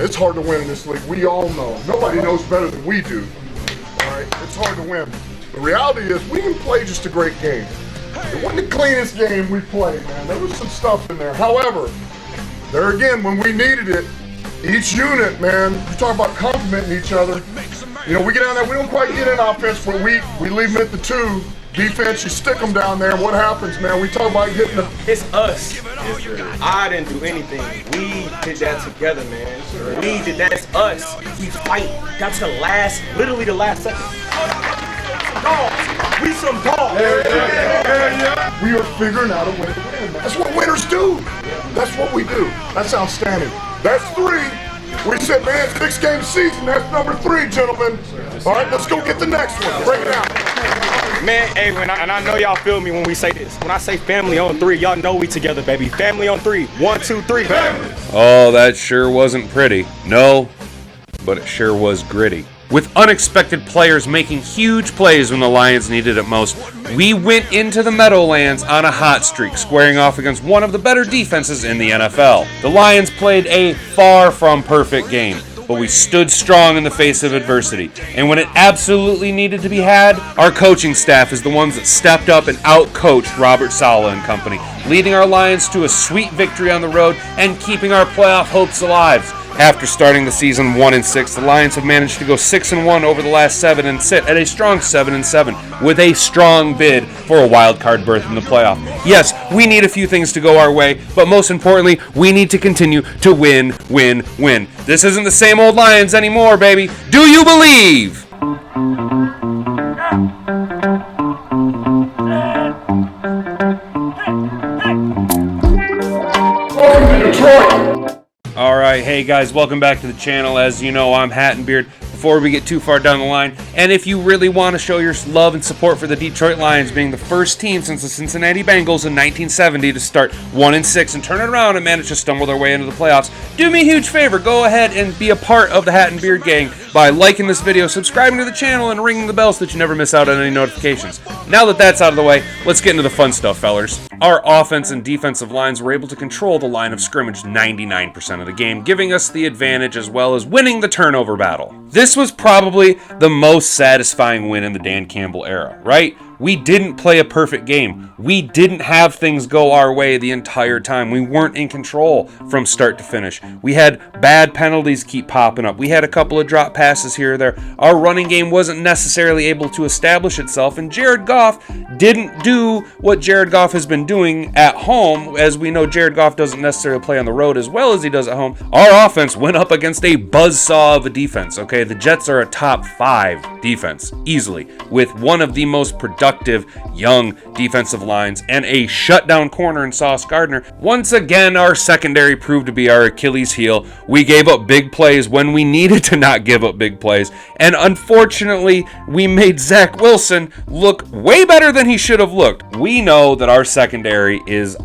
It's hard to win in this league. We all know. Nobody knows better than we do. All right, it's hard to win. The reality is we didn't play just a great game. It wasn't the cleanest game we played, man. There was some stuff in there. However, there again, when we needed it, each unit, man, you talk about complimenting each other. You know, we get down there, we don't quite get in offense for a week. We leave them at the 2. Defense, you stick them down there. What happens, man? We talk about getting them. It's us. I didn't do anything. We did that together, man. We did that. It's us. We fight. Got to literally the last second. Dogs. We some dogs. Yeah. We are figuring out a way to win. That's what winners do. That's what we do. That's outstanding. That's 3. We said, man, 6-game season. That's number 3, gentlemen. All right, let's go get the next one. Break it out. Man, hey, and I know y'all feel me when we say this. When I say family on 3, y'all know we together, baby. Family on 3. 1, 2, 3, family. Oh, that sure wasn't pretty. No, but it sure was gritty. With unexpected players making huge plays when the Lions needed it most, we went into the Meadowlands on a hot streak, squaring off against one of the better defenses in the NFL. The Lions played a far from perfect game, but we stood strong in the face of adversity. And when it absolutely needed to be had, our coaching staff is the ones that stepped up and out-coached Robert Saleh and company, leading our Lions to a sweet victory on the road and keeping our playoff hopes alive. After starting the season 1-6, the Lions have managed to go 6-1 over the last 7 and sit at a strong 7-7 with a strong bid for a wild card berth in the playoff. Yes, we need a few things to go our way, but most importantly, we need to continue to win. This isn't the same old Lions anymore, baby. Do you believe? Welcome to Detroit. Alright, hey guys, welcome back to the channel. As you know, I'm Hat and Beard. Before we get too far down the line, and if you really want to show your love and support for the Detroit Lions being the first team since the Cincinnati Bengals in 1970 to start 1-6 and turn it around and manage to stumble their way into the playoffs, do me a huge favor, go ahead and be a part of the Hat and Beard gang by liking this video, subscribing to the channel, and ringing the bell so that you never miss out on any notifications. Now that that's out of the way, let's get into the fun stuff, fellers. Our offense and defensive lines were able to control the line of scrimmage 99% of the game, giving us the advantage as well as winning the turnover battle. This was probably the most satisfying win in the Dan Campbell era, right? We didn't play a perfect game. We didn't have things go our way the entire time. We weren't in control from start to finish. We had bad penalties keep popping up. We had a couple of drop passes here or there. Our running game wasn't necessarily able to establish itself, and Jared Goff didn't do what Jared Goff has been doing at home. As we know, Jared Goff doesn't necessarily play on the road as well as he does at home. Our offense went up against a buzzsaw of a defense, okay? The Jets are a top 5 defense, easily, with one of the most productive young defensive lines and a shutdown corner in Sauce Gardner. Once again, our secondary proved to be our Achilles heel. We gave up big plays when we needed to not give up big plays, and unfortunately, we made Zac Wilson look way better than he should have looked. We know that our secondary is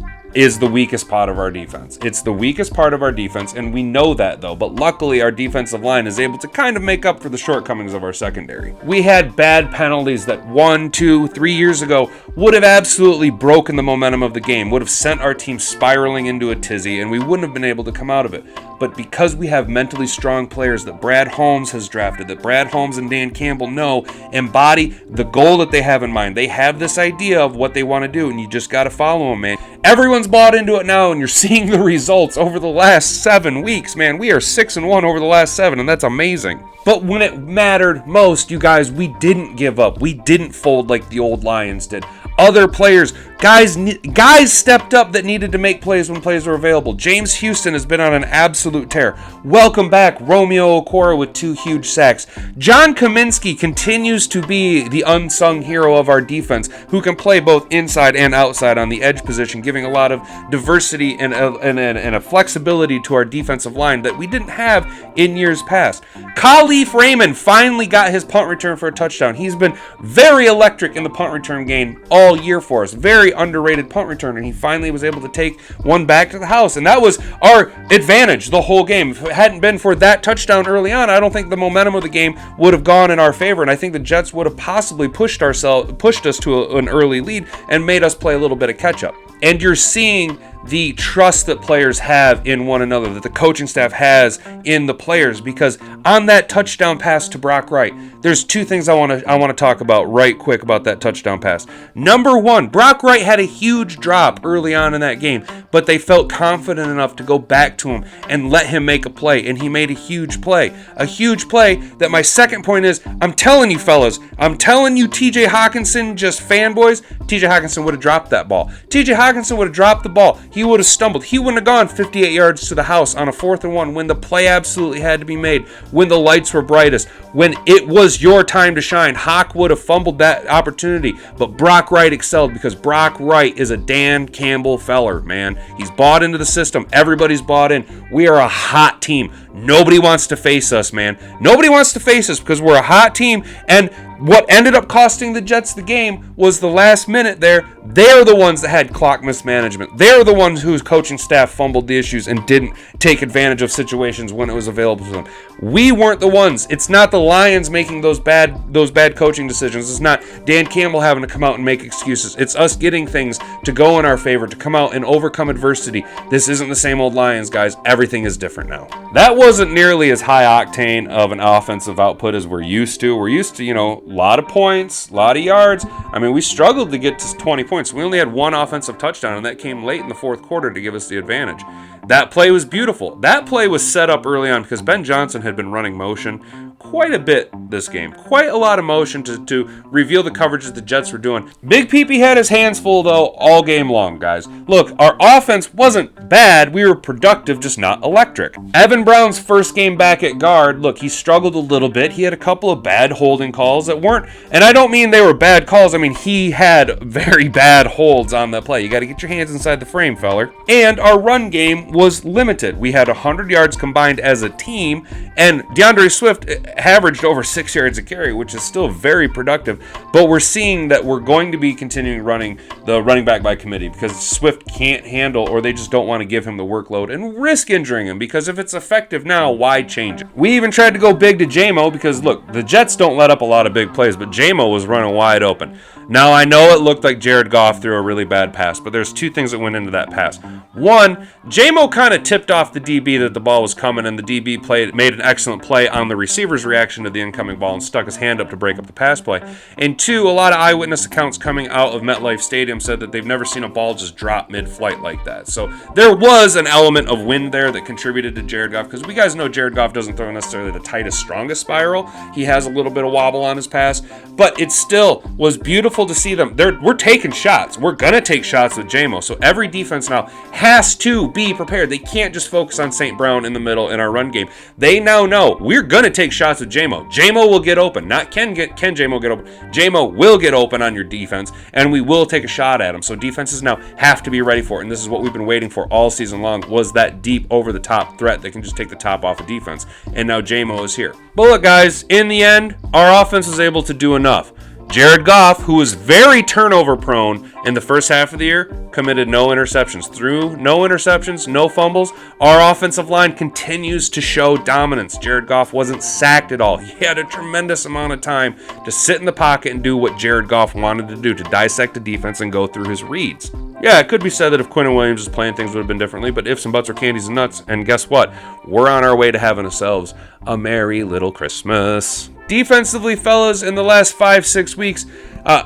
the weakest part of our defense. It's the weakest part of our defense, and we know that though, but luckily our defensive line is able to kind of make up for the shortcomings of our secondary. We had bad penalties that 1, 2, 3 years ago would have absolutely broken the momentum of the game, would have sent our team spiraling into a tizzy, and we wouldn't have been able to come out of it. But because we have mentally strong players that Brad Holmes has drafted, that Brad Holmes and Dan Campbell know embody the goal that they have in mind. They have this idea of what they want to do, and you just got to follow them, man. Everyone's bought into it now, and you're seeing the results over the last 7 weeks, man. We are 6-1 over the last 7, and that's amazing. But when it mattered most, you guys, we didn't give up. We didn't fold like the old Lions did. Other players, guys stepped up that needed to make plays when plays were available. James Houston has been on an absolute tear. Welcome back, Romeo Okwara with 2 huge sacks. John Kaminsky continues to be the unsung hero of our defense, who can play both inside and outside on the edge position, giving a lot of diversity and a flexibility to our defensive line that we didn't have in years past. Khalif Raymond finally got his punt return for a touchdown. He's been very electric in the punt return game all year for us. Very underrated punt returner, and he finally was able to take one back to the house, and that was our advantage the whole game. If it hadn't been for that touchdown early on, I don't think the momentum of the game would have gone in our favor, and I think the Jets would have possibly pushed us to an early lead and made us play a little bit of catch-up. And you're seeing the trust that players have in one another, that the coaching staff has in the players. Because on that touchdown pass to Brock Wright, there's two things I want to talk about right quick about that touchdown pass. Number one, Brock Wright had a huge drop early on in that game, but they felt confident enough to go back to him and let him make a play, and he made a huge play. A huge play that my second point is, I'm telling you fellas, I'm telling you TJ Hawkinson, just fanboys, TJ Hawkinson would have dropped that ball. TJ Hawkinson would have dropped the ball. He would have stumbled. He wouldn't have gone 58 yards to the house on a 4th and 1 when the play absolutely had to be made, when the lights were brightest, when it was your time to shine. Hawk would have fumbled that opportunity, but Brock Wright excelled because Brock Wright is a Dan Campbell feller, man. He's bought into the system. Everybody's bought in. We are a hot team. Nobody wants to face us, man. Nobody wants to face us because we're a hot team, and what ended up costing the Jets the game was the last minute there. They're the ones that had clock mismanagement. They're the ones whose coaching staff fumbled the issues and didn't take advantage of situations when it was available to them. We weren't the ones. It's not the Lions making those bad coaching decisions. It's not Dan Campbell having to come out and make excuses. It's us getting things to go in our favor, to come out and overcome adversity. This isn't the same old Lions, guys. Everything is different now. That wasn't nearly as high octane of an offensive output as we're used to. We're used to, a lot of points, a lot of yards. I mean, we struggled to get to 20 points. We only had one offensive touchdown, and that came late in the fourth quarter to give us the advantage. That play was beautiful. That play was set up early on because Ben Johnson had been running motion quite a bit this game. Quite a lot of motion to reveal the coverages the Jets were doing. Big Peepee had his hands full, though, all game long, guys. Look, our offense wasn't bad. We were productive, just not electric. Evan Brown's first game back at guard, look, he struggled a little bit. He had a couple of bad holding calls that weren't, and I don't mean they were bad calls. I mean, he had very bad holds on the play. You got to get your hands inside the frame, feller. And our run game was limited. We had 100 yards combined as a team, and DeAndre Swift averaged over 6 yards a carry, which is still very productive, but we're seeing that we're going to be continuing running the running back by committee because Swift can't handle, or they just don't want to give him the workload and risk injuring him, because if it's effective now, why change it? We even tried to go big to J-Mo because, look, the Jets don't let up a lot of big plays, but J-Mo was running wide open. Now, I know it looked like Jared Goff threw a really bad pass, but there's two things that went into that pass. One, J-Mo kind of tipped off the DB that the ball was coming, and the DB made an excellent play on the receiver's reaction to the incoming ball and stuck his hand up to break up the pass play. And two, a lot of eyewitness accounts coming out of MetLife Stadium said that they've never seen a ball just drop mid-flight like that. So there was an element of wind there that contributed to Jared Goff, because we guys know Jared Goff doesn't throw necessarily the tightest, strongest spiral. He has a little bit of wobble on his pass, but it still was beautiful to see them. We're taking shots. We're going to take shots with J-Mo. So every defense now has to be prepared. They can't just focus on St. Brown in the middle in our run game. They now know we're going to take shots with J-Mo. J-Mo will get open. Not can J-Mo get open. J-Mo will get open on your defense, and we will take a shot at him. So defenses now have to be ready for it, and this is what we've been waiting for all season long, was that deep over-the-top threat that can just take the top off of defense, and now J-Mo is here. But look, guys, in the end, our offense was able to do enough. Jared Goff, who was very turnover prone in the first half of the year, committed no interceptions. Through no interceptions, no fumbles, our offensive line continues to show dominance. Jared Goff wasn't sacked at all. He had a tremendous amount of time to sit in the pocket and do what Jared Goff wanted to do, to dissect the defense and go through his reads. Yeah, it could be said that if Quinnen Williams was playing, things would have been differently, but ifs and buts are candies and nuts, and guess what? We're on our way to having ourselves a merry little Christmas. Defensively, fellas, in the last 5-6 weeks,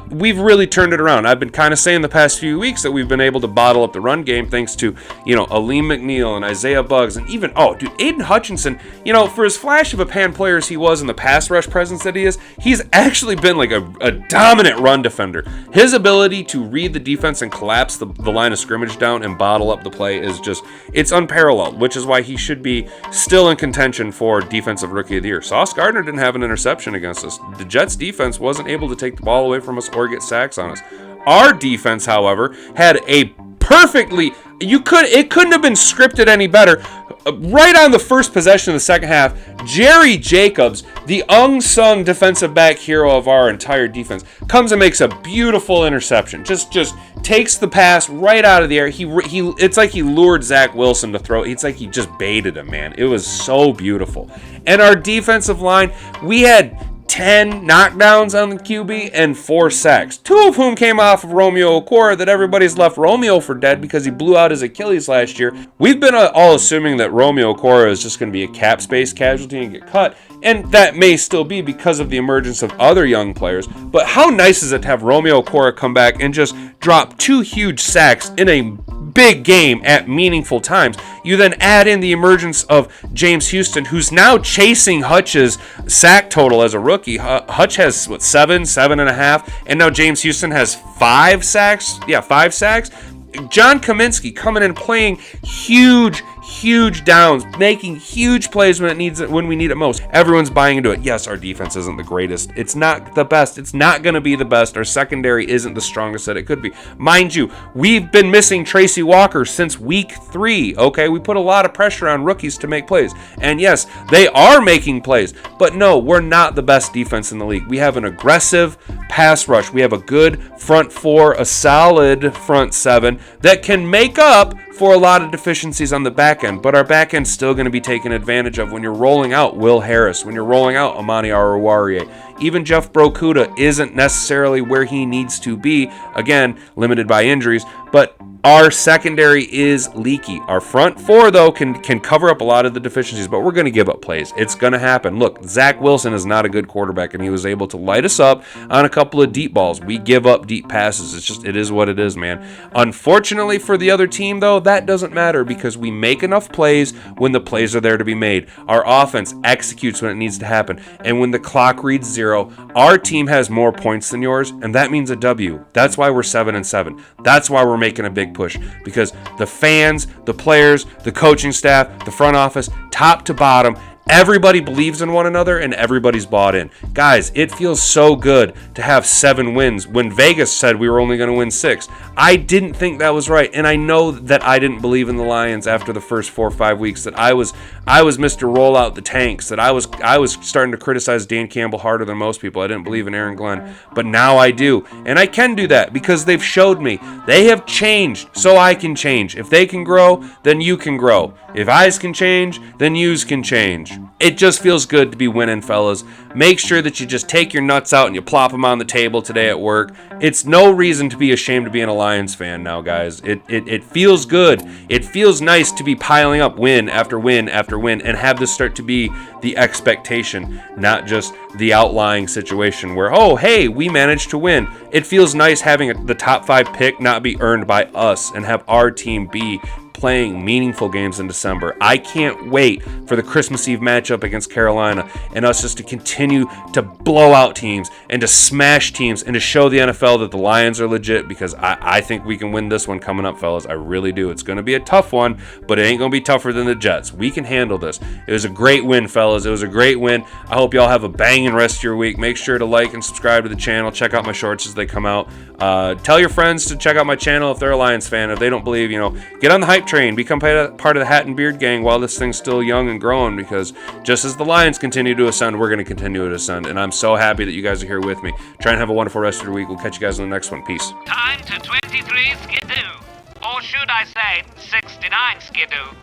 we've really turned it around. I've been kind of saying the past few weeks that we've been able to bottle up the run game thanks to, Aleem McNeil and Isaiah Buggs, and even, Aiden Hutchinson, for as flash of a pan player as he was in the pass rush presence that he is, he's actually been like a dominant run defender. His ability to read the defense and collapse the line of scrimmage down and bottle up the play is just, it's unparalleled, which is why he should be still in contention for Defensive Rookie of the Year. Sauce Gardner didn't have an interception against us. The Jets defense wasn't able to take the ball away from us or get sacks on us. Our defense, however, had a perfectly, it couldn't have been scripted any better. Right on the first possession of the second half, Jerry Jacobs, the unsung defensive back hero of our entire defense, comes and makes a beautiful interception. Just takes the pass right out of the air. It's like he lured Zac Wilson to throw. It's like he just baited him, man. It was so beautiful. And our defensive line, we had 10 knockdowns on the QB and 4 sacks, 2 of whom came off of Romeo Okwara that everybody's left Romeo for dead because he blew out his Achilles last year. We've been all assuming that Romeo Okwara is just going to be a cap space casualty and get cut, and that may still be because of the emergence of other young players. But how nice is it to have Romeo Okwara come back and just drop 2 huge sacks in a big game at meaningful times? You then add in the emergence of James Houston, who's now chasing Hutch's sack total as a rookie. Hutch has, 7.5, and now James Houston has 5 sacks. Yeah, 5 sacks. John Kaminsky coming in playing huge downs, making huge plays when we need it most. Everyone's buying into it. Yes, our defense isn't the greatest. It's not the best. It's not going to be the best. Our secondary isn't the strongest that it could be. Mind you, we've been missing Tracy Walker since week 3. Okay, we put a lot of pressure on rookies to make plays. And yes, they are making plays. But no, we're not the best defense in the league. We have an aggressive pass rush. We have a good front 4, a solid front 7 that can make up for a lot of deficiencies on the back end, but our back end's still going to be taken advantage of when you're rolling out Will Harris, when you're rolling out Amani Aruwariye. Even Jeff Brokuda isn't necessarily where he needs to be, again, limited by injuries, but our secondary is leaky. Our front 4, though, can cover up a lot of the deficiencies, but we're going to give up plays. It's going to happen. Look, Zac Wilson is not a good quarterback, and he was able to light us up on a couple of deep balls. We give up deep passes. It is what it is, man. Unfortunately for the other team, though, that doesn't matter because we make enough plays when the plays are there to be made. Our offense executes when it needs to happen, and when the clock reads 0, our team has more points than yours, and that means a W. That's why we're 7-7. That's why we're making a big push, because the fans, the players, the coaching staff, the front office, top to bottom, everybody believes in one another and everybody's bought in. Guys, it feels so good to have 7 wins when Vegas said we were only going to win 6. I didn't think that was right, and I know that I didn't believe in the Lions after the first 4 or 5 weeks, that I was Mr. Roll Out the Tanks, that I was starting to criticize Dan Campbell harder than most people. I didn't believe in Aaron Glenn, but now I do, and I can do that because they've showed me. They have changed, so I can change. If they can grow, then you can grow. If eyes can change, then yous can change. It just feels good to be winning, fellas. Make sure that you just take your nuts out and you plop them on the table today at work. It's no reason to be ashamed of being a Lions fan now, guys. It feels good. It feels nice to be piling up win after win after win and have this start to be the expectation, not just the outlying situation where, oh, hey, we managed to win. It feels nice having the top 5 pick not be earned by us and have our team be playing meaningful games in December. I can't wait for the Christmas Eve matchup against Carolina and us just to continue to blow out teams and to smash teams and to show the NFL that the Lions are legit, because I think we can win this one coming up, fellas. I really do. It's going to be a tough one, but it ain't going to be tougher than the Jets. We can handle this. It was a great win, fellas. It was a great win. I hope y'all have a banging rest of your week. Make sure to like and subscribe to the channel. Check out my shorts as they come out. Tell your friends to check out my channel if they're a Lions fan. If they don't believe, get on the hype train. Become part of the Hat and Beard gang while this thing's still young and growing, because just as the Lions continue to ascend, we're going to continue to ascend, and I'm so happy that you guys are here with me. Try and have a wonderful rest of your week. We'll catch you guys in the next one. Peace. Time to 23 Skidoo. Or should I say 69 Skidoo.